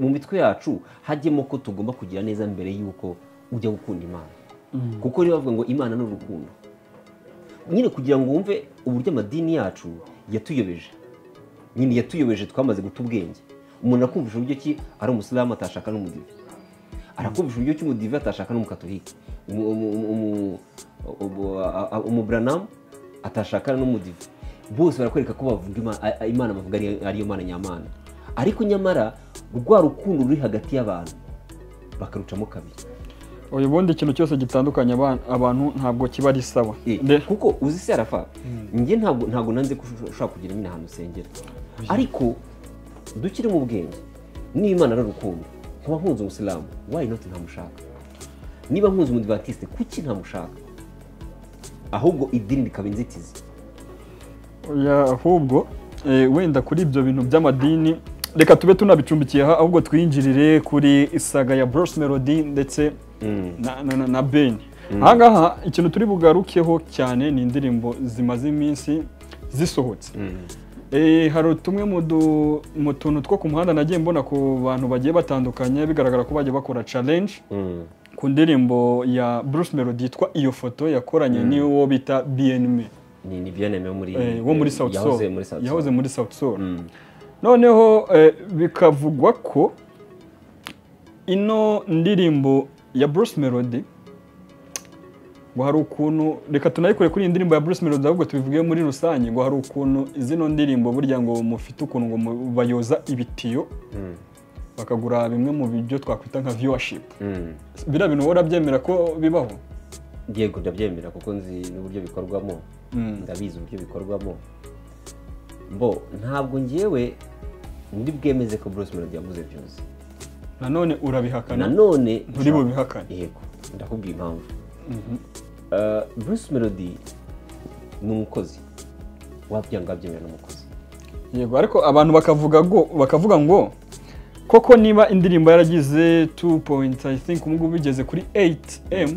S1: mu mitwe yacu hajyemo ko tugomba kugira neza mbere y'uko ujya gukunda Imana. Kuko rero bavuga ngo Imana n'urukundo. Nyine kugira ngo wumve uburyo amadini yacu yatuyobeje. Nyine yatuyobeje twamaze guta ubwenge. Umuntu akumvisha uburyo ki ari umusilamu atashaka n'umudive. Arakumvisha uburyo ki umudive atashaka n'umukatolika. Umubranam atashaka n'umudive. Bose barakwereka ko bavuga Imana bavuga ari yo Mana nyamana. Ariko nyamara rwa rukundo ruri hagati y'abantu bakarucamo kabiri.
S2: Oya, ubundi ikintu cyose gitandukanye abantu ntabwo kiba ari sawa.
S1: Kuko uzi se Arafa, njye ntabwo nanze ko ushaka kugira nyine ahantu usengera. Ariko dukire mu bwenge. Niba Imana ari urukundo, nkaba nkunze umusilamu, why not ntamushaka? Niba nkunze umudivantiste, kuki ntamushaka? Ahubwo idini rikaba inzitizi.
S2: Oya, ahubwo wenda kuri ibyo bintu by'amadini reka tube tunabicumbikiye ahubwo twinjirire kuri isaga ya Bruce Melody ndetse na Ben. Ahangaha ikintu turi bugarukeho cyane ni indirimbo zimaze iminsi zisohotse. Hari tumwe mu tuntu two ku muhanda nagiye mbona ku bantu bagiye batandukanye bigaragara ko bagiye bakora challenge ku ndirimbo ya Bruce Melody yitwa iyo foto yakoranye niwo bita BNM.
S1: Ni BNM
S2: wo muri South Soul. Yahoze muri South Soul. Noneho bikavugwa ko ino ndirimbo ya Bruce Melody ngo hari ukuntu, reka tunayikore kuri indirimbo ya Bruce Melody ahubwo tubivuge muri rusange, ngo hari ukuntu izino ndirimbo burya ngo mufite ukuntu ngo bayoza ibitiyo bakagura bimwe mu byo twakwita nka viewership. Bira bintu warabyemera ko bibaho?
S1: Yego ndabyemera kuko nzi n'uburyo bikorwamo. Ndabizi uburyo bikorwamo. Mbo ntabwo ngiyewe ndi bwemeze ko Bruce Melody yaguze byose.
S2: Nanone urabihakana?
S1: Nanone
S2: nturi bubihakana.
S1: Yego ndakubwiye impamvu. Bruce Melody ni umukozi wabyanga byemera n'umukozi.
S2: Yego, ariko abantu bakavuga ngo koko niba indirimbo yaragize 2 point I think ubwo bigeze kuri 8M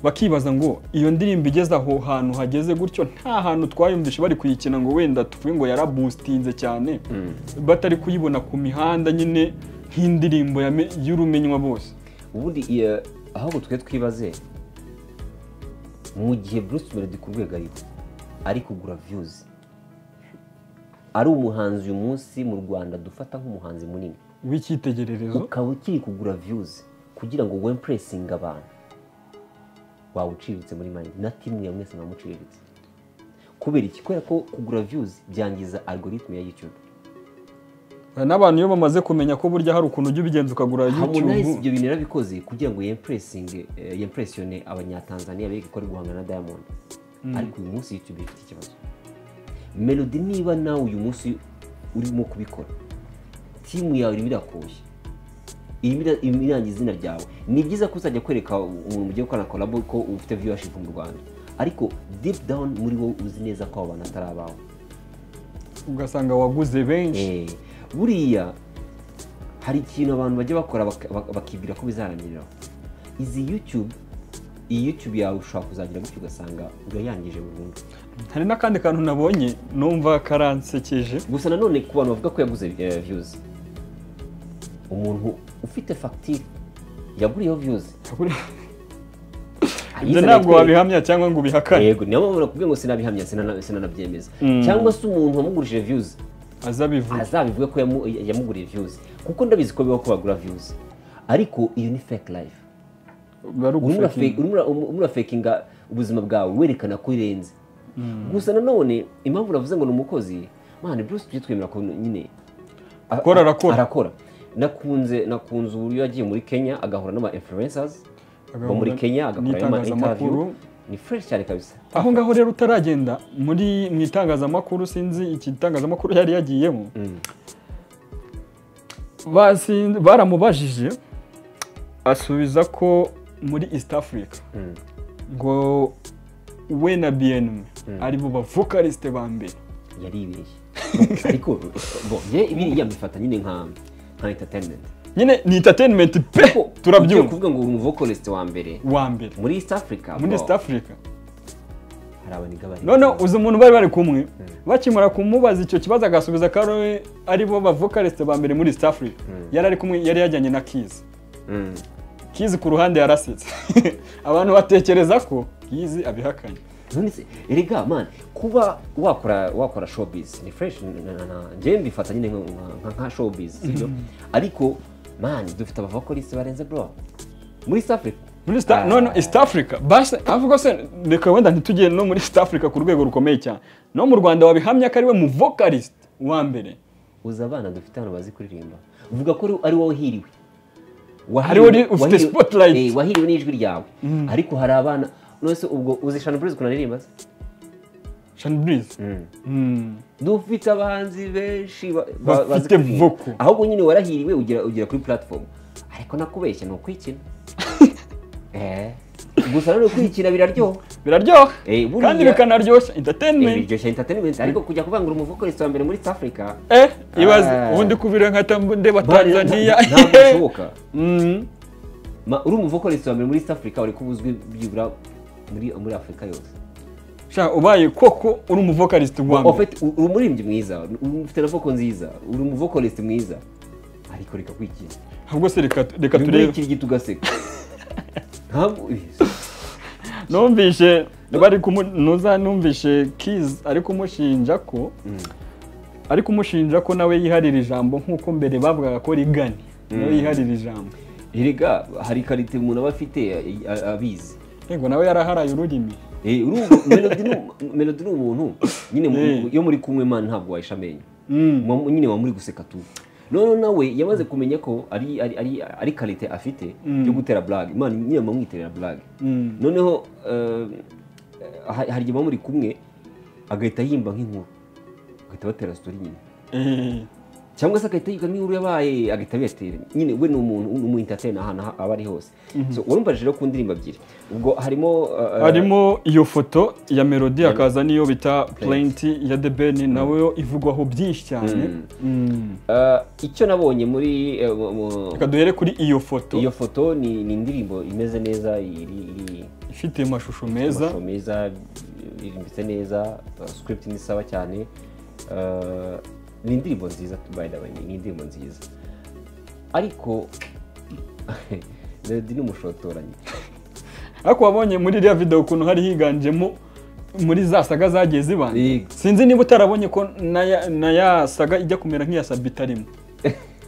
S2: bakibaza ngo iyo ndirimbo igeze aho hantu hageze gutyo nta hantu twayumvishe bari kuyikina ngo wenda tuvuge ngo yarabustinze cyane batari kuyibona ku mihanda nyine nk'indirimbo y'urumenywa bose.
S1: Ubundi ahubwo twe twibaze mu gihe Bruce Melody ku rwego ari kugura views, ari umuhanzi uyu munsi mu Rwanda dufata nk'umuhanzi munini
S2: w'icyitegererezo,
S1: ukaba ukiri kugura views kugira ngo wempressinge abantu, wawe uciriritse muri mani na timu ya mwese mwamuciriritse. Kubera iki? Kubera ko kugura views byangiza algorithm ya YouTube.
S2: N'abantu iyo bamaze kumenya ko burya hari ukuntu ujya ubigenza ukagura YouTube.
S1: Harmonize ibyo bintu yarabikoze kugira ngo yempressione abanyatanzania bege ko ari guhangana na Diamond. Ariko uyu munsi YouTube ifite ikibazo. Melody niba nawe uyu munsi urimo kubikora, timu yawe irimo irakoshya, irangiza izina ryawe, ni byiza ko uzajya kwereka umuntu mugiye gukora collab ko ufite viewership mu Rwanda, ariko deep down muri wowe uzi neza ko abantu atari abawe,
S2: ugasanga waguze benshi.
S1: Buriya hari ikintu abantu bajya bakora bakibwira ko bizarangirira izi YouTube yawe ushobora kuzagira gutyo ugasanga urayangije burundu.
S2: Hari n'akandi kantu nabonye numva karansekeje,
S1: gusa nanone ku bantu bavuga ko yaguze views, umuntu ufite facture yaguriyeho views,
S2: ibyo ntabwo wabihamya cyangwa ngo ubihakane.
S1: Yego, niyo mpamvu nakubwiye ngo sinabihamya, sinanabyemeza. Cyangwa se umuntu wamugurije views azabivuga ko yamuguriye views, kuko ndabizi ko bibaho ko bagura views, ariko iyo ni fake life. Urumura fakinga ubuzima bwawe werekana ko irenze. Gusa nanone impamvu navuze ngo ni umukozi, man Bruce tujye twemera ko nyine arakora. Nakunze uburyo yagiye muri Kenya agahura n'aba influencers bo muri Kenya agakora interview, ni fresh cyane kabisa.
S2: Aho ngaho rero utaragenda mu itangazamakuru, sinzi iki itangazamakuru yari yagiyemo, baramubajije asubiza ko muri East Africa ngo we na BNM ari bo bavocalist ba mbere.
S1: Yaribeshye ariko ibi yamifata nyine nka entertainment,
S2: nyine ni entertainment pe, turabyumva
S1: kuvuga ngo vocalist wa mbere muri East Africa. hari abaniga bari
S2: none uzi umuntu bari kumwe bakimara kumubaza icyo kibazo agasubiza ko ari bo bavocalist ba mbere muri East Africa. Yari ari kumwe, yari yajyanye na Kizi ku ruhande yarasetse. Abantu batekereza ko Kizi abihakanye.
S1: None se erega man, kuba wakora showbiz ni fresh, nje mbifata nyine nka showbiz, sibyo? Ariko man dufite abavocalist barenze bro muri East Africa.
S2: None East Africa basi avuga se reka wenda ntitugiye no muri East Africa ku rwego rukomeye cyane, no mu Rwanda wabihamya ko ari we mu vocalist wa mbere.
S1: Uza abana dufite hano bazi kuririmba, uvuga ko ari wowe hiriwe,
S2: ufite spotlight,
S1: wahiriwe n'ijwi ryawe. Ariko hari abana nose ubwo uzi Sean Breeze kunaririmba se?
S2: Sean Breeze
S1: dufite abahanzi benshi
S2: bafite vocal,
S1: ahubwo nyine warahiriwe ugira kuri platform. Ariko nakubeshya no kwikina gusa no kwikina biraryoha
S2: kandi bikanaryoshya
S1: entertainment. Ariko kujya kuvangura umuvocalist wa mbere muri East Africa
S2: ibaze ubundi kubira nka ndeba Tanzania
S1: ntabwo bishoboka. Uri umuvocalist wa mbere muri East Africa uri kubuzwi byibura muri Afrika yose.
S2: Ubaye koko uri umuvocalist wa mbere,
S1: uri umuririmbyi mwiza, ufite na vocal nziza, uri umuvocalist mwiza, ariko reka kwikina.
S2: Ahubwo se reka turebe
S1: iki gitugaseka. Ntabwo
S2: numvishe bari numvishe Kiz ari kumushinja ko nawe yiharira ijambo nk'uko mbere bavugaga ko rigani nawe yiharira ijambo.
S1: Erega hari karite umuntu aba afite abizi.
S2: Yego nawe yaraharaye ururimi.
S1: Melody ni umuntu nyine yo muri kumwe man ntabwo wayishamenya. Nyine wa muri guseka tu. None nawe yamaze kumenya ko ari karite afite yo gutera blague. Man nyine mwiterera blague. Noneho hari igihe muri kumwe agahita yimba nk'inkuru, agahita batera story nyine. cyangwa se agahita yiga nk'inkuru yabaye agahita abiyatera nyine we ni umuntu umu entertainer ahantu aba ari hose so urumva rero ku ndirimbo ebyiri ubwo
S2: harimo iyo foto ya Melody akaza niyo bita Plenty ya The Ben nawe ivugwaho byinshi cyane
S1: icyo nabonye muri
S2: kaduhere kuri iyo foto
S1: ni indirimbo imeze neza
S2: ifite amashusho meza
S1: irimbitse neza script ni sawa cyane ni indirimbo nziza by the way ni indirimbo nziza ariko Melody ni umushotoranyi
S2: ariko wabonye muri iriya video ukuntu hari higanjemo muri za saga zagiye zibana sinzi niba utarabonye ko na ya saga ijya kumera nk'iya Sabita rimwe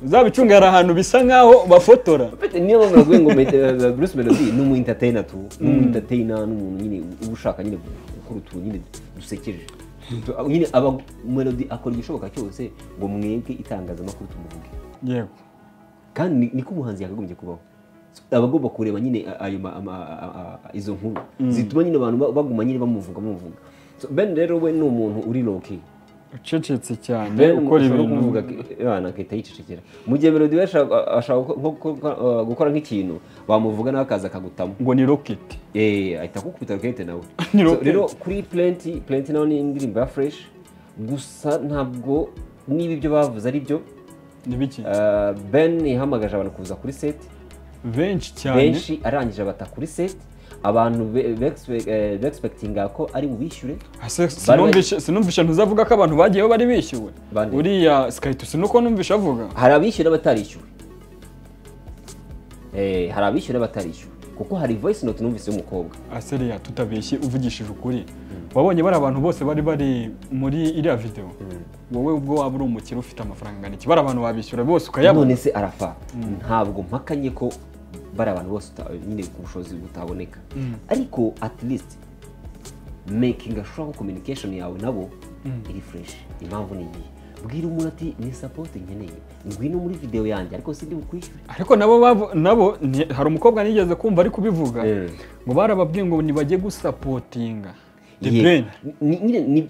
S2: zabicunga hari ahantu bisa nkaho bafotora
S1: niyo bavuga ngo Bruce Melody ni umu entertainer n'umuntu nyine ushaka nyine gukora utuntu nyine dusekeje nyine aba Melody akora igishoboka cyose ngo mwebwe itangazamakuru tumuvuge
S2: yego
S1: kandi niko umuhanzi yakagombye kubaho abagomba kureba nyine ayo izo nkuru zituma nyine abantu baguma nyine bamuvuga so Ben rero we ni umuntu uri low key
S2: ucecetse cyane ukora ibintu
S1: uvuga yana akita yicecekera mu gihe Melody ashaka gukora nk'ikintu bamuvuga nawe akaza akagutamo
S2: ngo ni rocket
S1: ahita kukubita rocket nawe rero kuri Plenty nawe ni indirimbo ya fresh gusa ntabwo niba ibyo bavuze ari byo
S2: ni biki
S1: Ben yahamagaje abantu kuza kuri set benshi arangije bata kuri set abantu expectinga ko ari bubishyure
S2: sinumvisha ntuzavuga ko abantu bagiyeho bari bishyuwe uriya Skyto sinuko numvisha avuga
S1: hari abishyura batarishyuwe kuko hari voice note numvise y'umukobwa
S2: aseriya tutabeshye uvugishije ukuri wabonye bari abantu bose bari muri iriya video wowe ubwo waba uri umukire ufite amafaranga ngana iki bari abantu babishyura bose ukayabona
S1: none se arafa ntabwo mpakanye ko bari abantu bose nyine ku bushobozi butaboneka ariko at least making a strong communication yawe nabo iri fresh impamvu ni iyi bwira umuntu ati ni support nkeneye ngwino muri video yanjye ariko sindi bukwishyure
S2: ariko nabo hari umukobwa nigeze kumva ari kubivuga ngo barababwiye ngo nibajye gusupportinga The Ben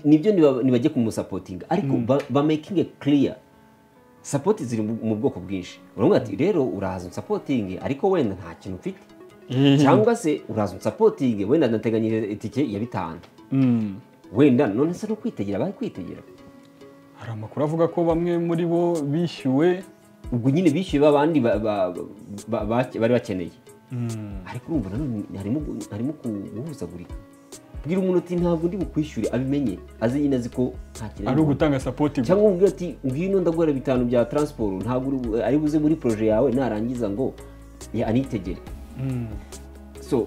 S1: nibyo nibajye kumusapotinga ariko ba making it clear support ziri mu bwoko bwinshi urumva ati rero uraza supporting ariko wenda nta kintu ufite cyangwa se uraza supporting wenda nateganyije itike ya 5 wenda none se no kwitegera bari kwitegera
S2: hari amakuru avuga ko bamwe muri bo bishyuwe
S1: ubwo nyine bishyuwe babandi bari bakeneye ariko urumva harimo guhuzagurika bwira umuntu ati ntabwo ndi bukwishyure abimenye azi nyine azi ko nta kintu
S2: ari ugutanga support
S1: cyangwa ubwira ati ngwino ndagura 5 bya transport ntabwo ari buze muri projet yawe narangiza ngo anitegere so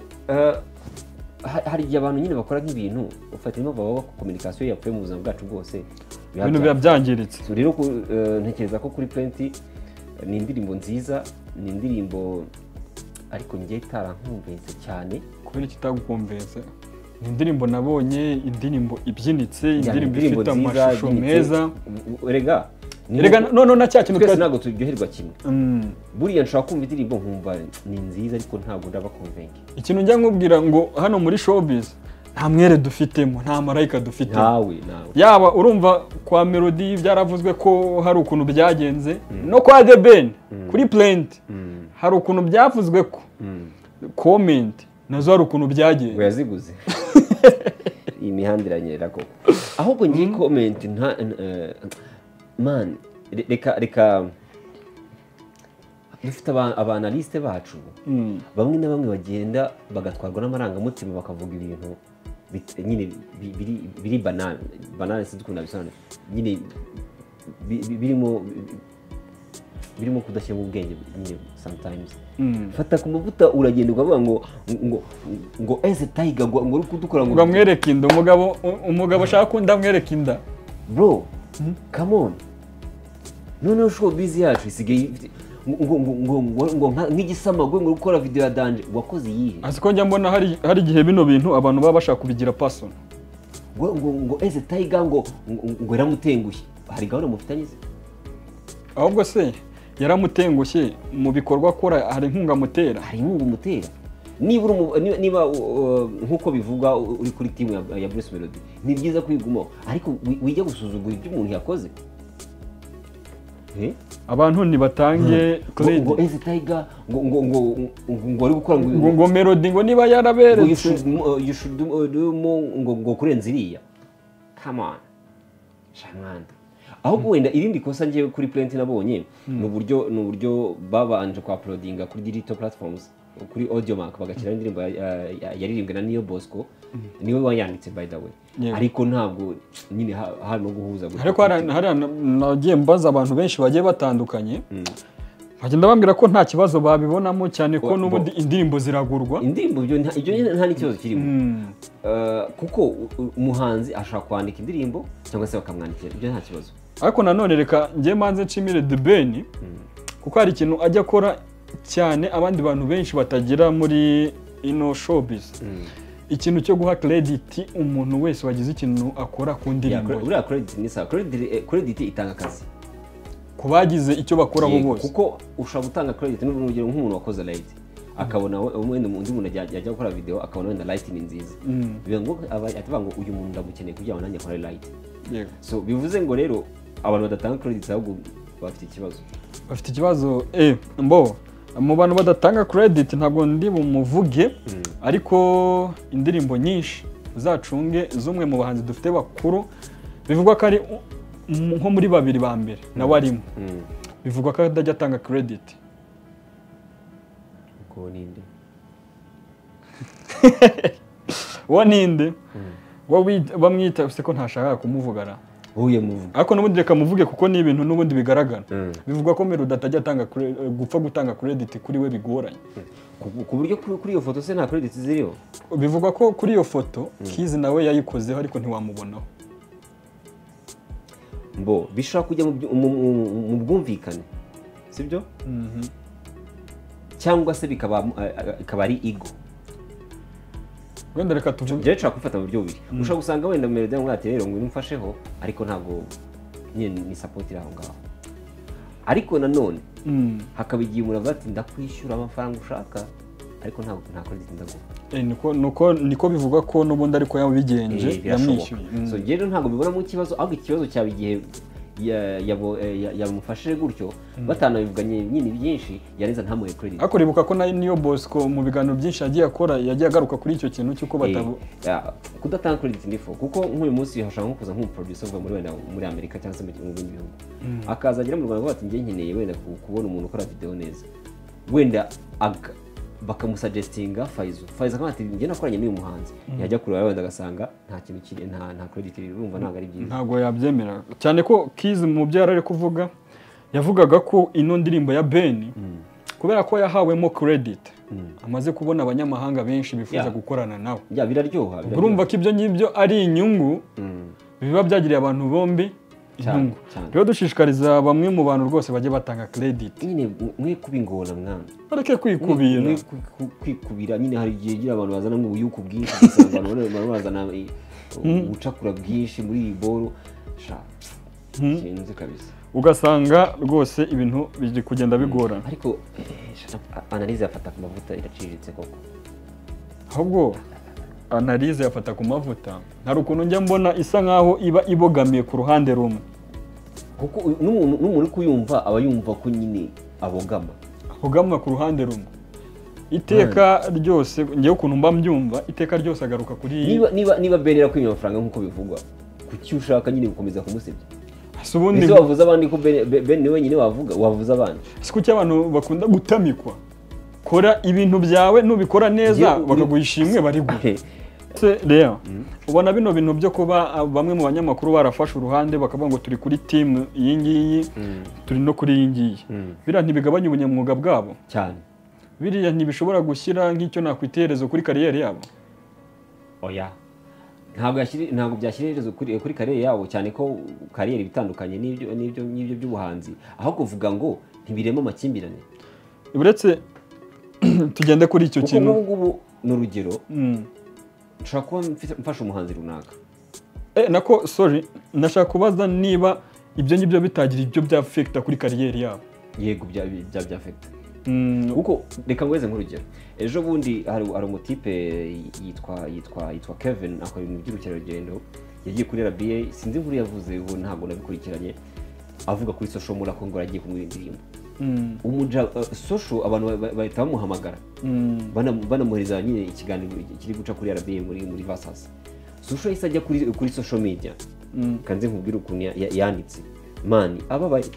S1: hari igihe abantu nyine bakora nk'ibintu ufatiramo baba communication yapfuye mu buzima bwacu bwose
S2: ibintu biba byangiritse
S1: so rero ntekereza ko kuri Plenty ni indirimbo nziza ni indirimbo ariko ngiye tarankumvise cyane
S2: kubera kitagukumvise ni indirimbo nabonye indirimbo ibyinitse indirimbo ifite amashusho meza
S1: erega
S2: none na cya kintu
S1: twese ntabwo turyoherwa kimwe buriya nshaka kumva indirimbo nkumva ni nziza ariko ntabwo ndaba convince
S2: ikintu njya nkubwira ngo hano muri showbiz nta mwere dufitemo nta marayika dufitemo
S1: nawe
S2: yaba urumva kwa Melody byaravuzwe ko hari ukuntu byagenze no kwa The Ben kuri Plenty hari ukuntu byavuzwe ko comment nazo hari ukuntu byagenze
S1: ngo yaziguze iyi mihandiranyera koko ahubwo ngiye comment man reka dufite abanaliste bacu bamwe na bamwe bagenda bagatwarwa n'amarangamutima bakavuga ibintu nyine biri banane sinzi ukuntu nabisobanura nyine birimo kudashyira mu bwenge nyine sometimes fata ku mavuta uragenda ukavuga ngo ese Tiger ngo uri kudukora ngo
S2: bamwereke inda umugabo ashaka ko ndamwereke inda
S1: bro come on none showbiz yacu isigaye ngo nk'igisamagwe ngo gukora video ya danje wakoze yihe
S2: aziko njya mbona hari igihe bino bintu abantu baba bashaka kubigira person
S1: ngo ese Tiger ngo yaramutengushye hari gahunda mufitanye se
S2: ahubwo se yaramutengushye mu bikorwa akora hari inkunga amutera
S1: niba nkuko bivuga uri kuri team ya Bruce Melody ni byiza kwigumaho ariko wijya gusuzugura ibyo umuntu yakoze
S2: abantu ntibatange credit
S1: ngo Easy Tiger ngo ari gukora
S2: ngo melody ngo niba yaraberetse
S1: you should do more ngo kurenza iriya. Come on shamwanda. Ahubwo wenda irindi kosa ngiye kuri Plenty nabonye n'uburyo babanje kwa uploadinga kuri digital platforms kuri Audiomack bagashyira indirimbo yaririmbwe na Neo Bosco niwe wayanditse by the way. Ariko ntabwo nyine hari no guhuza gutya.
S2: Ariko hari nagiye mbaza abantu benshi bagiye batandukanye bagenda bambwira ko nta kibazo babibonamo cyane ko n'ubundi indirimbo ziragurwa.
S1: Indirimbo ibyo nta n'ikibazo kirimo. Kuko umuhanzi ashaka kwandika indirimbo cyangwa se bakamwandikira ibyo nta kibazo.
S2: Ariko nanone reka njye manze nshimire The Ben kuko hari ikintu ajya akora cyane abandi bantu benshi batagira muri ino showbiz. Ikintu cyo guha credit umuntu wese wagize ikintu akora ku ndirimbo.
S1: Uriya credit ni sa credit itanga akazi
S2: ku bagize icyo bakoraho bose.
S1: Kuko ushobora gutanga credit n'urugero nk'umuntu wakoze light akabona undi muntu yajya gukora video akabona wenda light ni nziza. Bivuga ngo atavuga ngo uyu muntu ndamukeneye kugira ngo nanjye akore light. So bivuze ngo rero abantu badatanga credit ahubwo bafite ikibazo.
S2: Bafite ikibazo mbo mu bantu badatanga credit ntabwo ndi bumuvuge ariko indirimbo nyinshi zacunge z'umwe mu bahanzi dufite bakuru bivugwa ko ari nko muri babiri ba mbere na warimo bivugwa ko adajya atanga credit.
S1: Uko ninde
S2: ninde bamwita ufite ko ntashaka kumuvugana
S1: uye muvuga
S2: ariko n'ubundi reka muvuge kuko ni ibintu n'ubundi bigaragara. Bivugwa ko Melody atajya atanga gupfa gutanga credit kuri we bigoranye
S1: ku buryo kuri iyo foto se nta credit ziriho.
S2: Bivugwa ko kuri iyo foto Kiz nawe yayikozeho ariko ntiwamubonaho.
S1: Mbo bishaka kujya mu bwumvikane sibyo cyangwa se bikaba ari ego.
S2: Wenda reka tuvuge
S1: je nshaka kwifata mu buryo bubiri. Ushaka gusanga wenda Melody ngo ati rero ngo nimfasheho ariko ntabwo nyine ni support iraho ngaho. Ariko nanone hakabigiye umuntu ati ndakwishyura amafaranga ushaka ariko ntabwo nta credit ndaguha.
S2: Niko bivugwa ko n'ubundi ariko yabigenje yamwishyuye.
S1: So rero ntabwo bibona mu kibazo ahubwo ikibazo cyaba igihe yamufashije gutyo batanabivuganye nyine byinshi yareza ntamuhe credit.
S2: Ariko ribuka ko na Neo Bosco mu biganiro byinshi yagiye akora yagiye agaruka kuri icyo kintu cyuko
S1: kudatanga credit ndifo kuko nk'uyu munsi hashaka nko kuza nk'umuproducer uva muri Amerika cyangwa se mu bindi bihugu akaza agira mu Rwanda ati njye nkeneye wenda kubona umuntu ukora video neza wenda bakamusuggestinga Faizo akaba ati njye nakoranye n'uyu muhanzi yajya kureba wenda agasanga nta kintu kiri nta credit urumva ntabwo ari byiza.
S2: Ntabwo yabyemera cyane ko Kiz mu byo yarari kuvuga yavugaga ko ino ndirimbo ya Ben kubera ko yahawemo credit amaze kubona abanyamahanga benshi bifuza gukorana nawe.
S1: Biraryoha.
S2: Urumva ko ibyo ngibyo ari inyungu biba byagiriye abantu bombi inyungu. Rero dushishikariza bamwe mu bantu rwose bajye batanga credit.
S1: Nyine mwe kubingona mwana.
S2: Bareke kwikubira.
S1: Kwikubira nyine hari igihe gira abantu bazana mu buyuku bwinshi usanga abantu bazana ubucakura bwinshi muri iyi boro. Sinzi kabisa.
S2: Ugasanga rwose ibintu biri kugenda bigorana.
S1: Ariko analyse yafata ku mavuta iraciriritse koko.
S2: Ahubwo analyse yafata ku mavuta hari ukuntu njya mbona isa nkaho iba ibogamiye ku ruhande rumwe.
S1: Kuko n'umuntu uri kuyumva aba yumva ko nyine
S2: abogama ku ruhande rumwe. Iteka ryose ngiye ukuntu mba mbyumva iteka ryose agaruka kuri
S1: niba benera kwimya amafaranga nkuko bivugwa kuki ushaka nyine gukomeza kumusebya.
S2: Subundi
S1: wavuze abandi ko Ben ni wenyine wavuze abandi.
S2: Siko cy'abantu bakunda gutamikwa. Kora ibintu byawe nubikora neza bakaguhishimwe bari gute. Rero ubona bino bintu byo kuba bamwe mu banyamakuru barafashe uruhande bakavuga ngo turi kuri team iyi ngiyi turi no kuri iyi ngiyi. Bira ntibigabanya ubunyamwuga bwabo
S1: cyane.
S2: Biriya ntibishobora gushyira nk'icyo nakwiterezo kuri kariyeri yabo.
S1: Oya. Ntabwo byashyirerezo kuri kariyeri yabo cyane ko kariyeri bitandukanye n'ibyo by'ubuhanzi aho kuvuga ngo ntibiremo amakimbirane.
S2: Uretse tugende kuri icyo kintu.
S1: Kuko ngubu n'urugero nshaka kuba mfasha umuhanzi runaka.
S2: Nako sorry nashaka kubaza niba ibyo ngibyo bitagira ibyo bya affecta kuri kariyeri yabo.
S1: Yego bya affecta. Kuko reka ngweze nk'urugero ejo bundi hari umutipe yitwa Kevin akora ibintu by'urukerarugendo yagiye kuri RBA sinzi nkuru yavuze ubu ntabwo nabikurikiranye avuga kuri social muri ako ngo aragiye kumwira indirimbo umuja social abantu bahita bamuhamagara banamuhereza nyine ikiganiro kiri guca kuri RBA muri Versus social isa ajya kuri social media kanze nkubwira ukuntu yanditse mani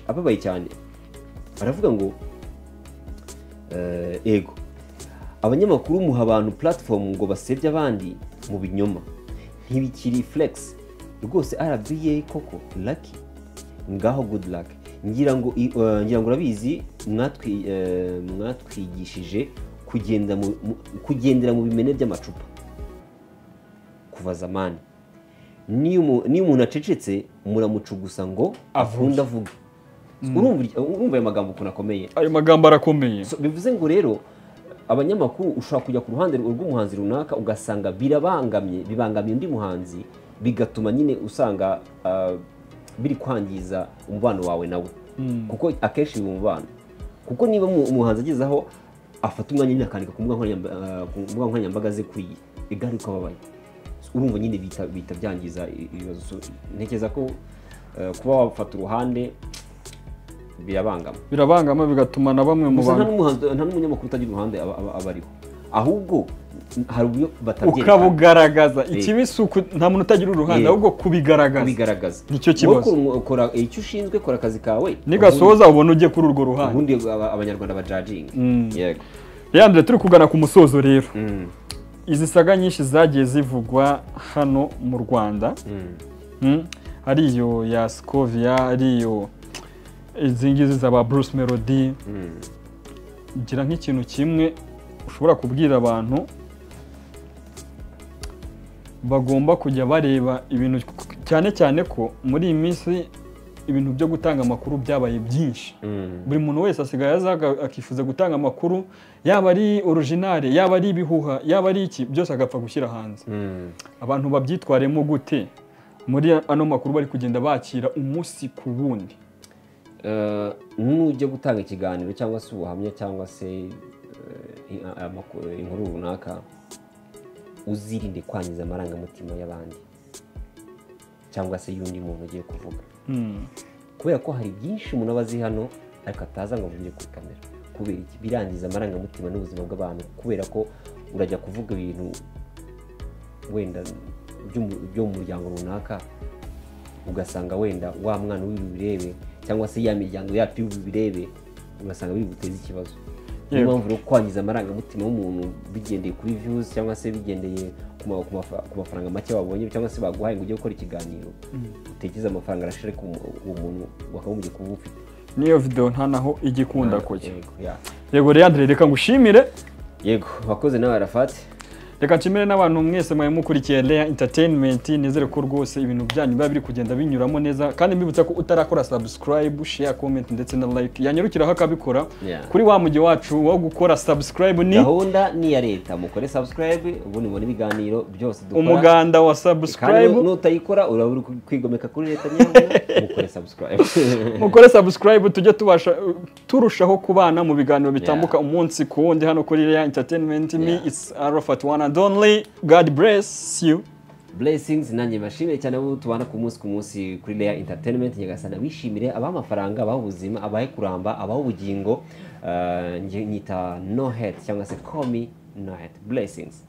S1: ababaye cyane aravuga ngo ego abanyamakuru muha abantu platform ngo basebye abandi mu binyoma ntibikiri flex rwose RBA koko lucky ngaho good luck ngira ngo urabizi mwatwigishije kugendera mu bimene by'amacupa kuva zamani niyo umuntu acecetse muramucugusa ngo akunda avuga urumva ayo magambo ukuntu akomeye
S2: ayo magambo arakomeye
S1: bivuze ngo rero abanyamakuru ushobora kujya ku ruhande rw'umuhanzi runaka ugasanga bibangamiye undi muhanzi bigatuma nyine usanga biri kwangiza umubano wawe nawe kuko akenshi uyu mubano kuko niba umuhanzi ageze aho afata umwanya nyine akandika ku mbuga nkoranyambaga ze kuri igare ko ababaye urumva nyine bita byangiza ibibazo ntekereza ko kuba wafata uruhande
S2: birabangama bigatuma na bamwe mu bantu
S1: nta n'umunyamakuru utagira uruhande aba ariho ahubwo hari uburyo batabyerekana
S2: ukabugaragaza ikibisuku nta muntu utagira uruhande ahubwo kubigaragaza nicyo kibazo
S1: ukora icyo ushinzwe kora akazi kawe
S2: nigasoza ubona ujye kuri urwo ruhande
S1: ubundi abanyarwanda bajajinga
S2: yego Leandre turi kugana ku musozo rero izi saga nyinshi zagiye zivugwa hano mu Rwanda ariyo ya Scovia ariyo izi ngizi zaba Bruce Melody gira nk'ikintu kimwe ushobora kubwira abantu bagomba kujya bareba ibintu cyane ko muri iyi minsi ibintu byo gutanga amakuru byabaye byinshi buri muntu wese asigaye azaga akifuza gutanga amakuru yaba ari originale yaba ari ibihuha yaba ari iki byose agapfa gushyira hanze abantu babyitwaremo gute muri ano makuru bari kugenda bakira umunsi ku wundi
S1: nujya gutanga ikiganiro cyangwa se ubuhamya cyangwa se inkuru runaka uzirinde kwangiza amarangamutima y'abandi cyangwa se y'undi muntu ugiye kuvuga kubera ko hari byinshi umuntu aba azi hano ariko ataza ngo avugire kuri kamera kubera iki birangiza amarangamutima n'ubuzima bw'abantu kubera ko urajya kuvuga ibintu wenda byo mu muryango runaka ugasanga wenda wa mwana w'ibirebe cyangwa se ya miryango yacu y'ibirebe ugasanga biri guteza ikibazo niyo mpamvu rero kwangiza amarangamutima y'umuntu bigendeye kuri views cyangwa se bigendeye ku mafaranga make wabonye cyangwa se baguhaye ngo ujye gukora ikiganiro utekereza amafaranga arashira ku uwo muntu wakagombye kuba ufite
S2: niyo video nta naho igikunda kujya yego Leandre reka ngushimire
S1: yego wakoze nawe Arafat
S2: reka nshimire n'abantu mwese mwaye mukurikiye Lea Entertainment nizere ko rwose ibintu byanyu biba biri kugenda binyuramo neza kandi mbibutsa ko utarakora subscribe share comment ndetse na like yanyarukiraho akabikora kuri wa mujyi wacu wo gukora subscribe ni
S1: gahunda ni ya leta mukore subscribe ubundi mubone ibiganiro byose dukora
S2: umuganda wa subscribe
S1: nutayikora urabura kwigomeka kuri leta nyabwo
S2: mukore subscribe tujye turushaho kubana mu biganiro bitambuka umunsi ku wundi hano kuri Lea Entertainment me it's Arafat one and only. God bless you.
S1: Blessings nanjye bashimire cyane abo tubana ku munsi kuri Lea Entertainment nyagasana wishimire abamafaranga abaho ubuzima abahe kuramba abaho ubugingo nyita no hate cyangwa se call me no hate. Blessings.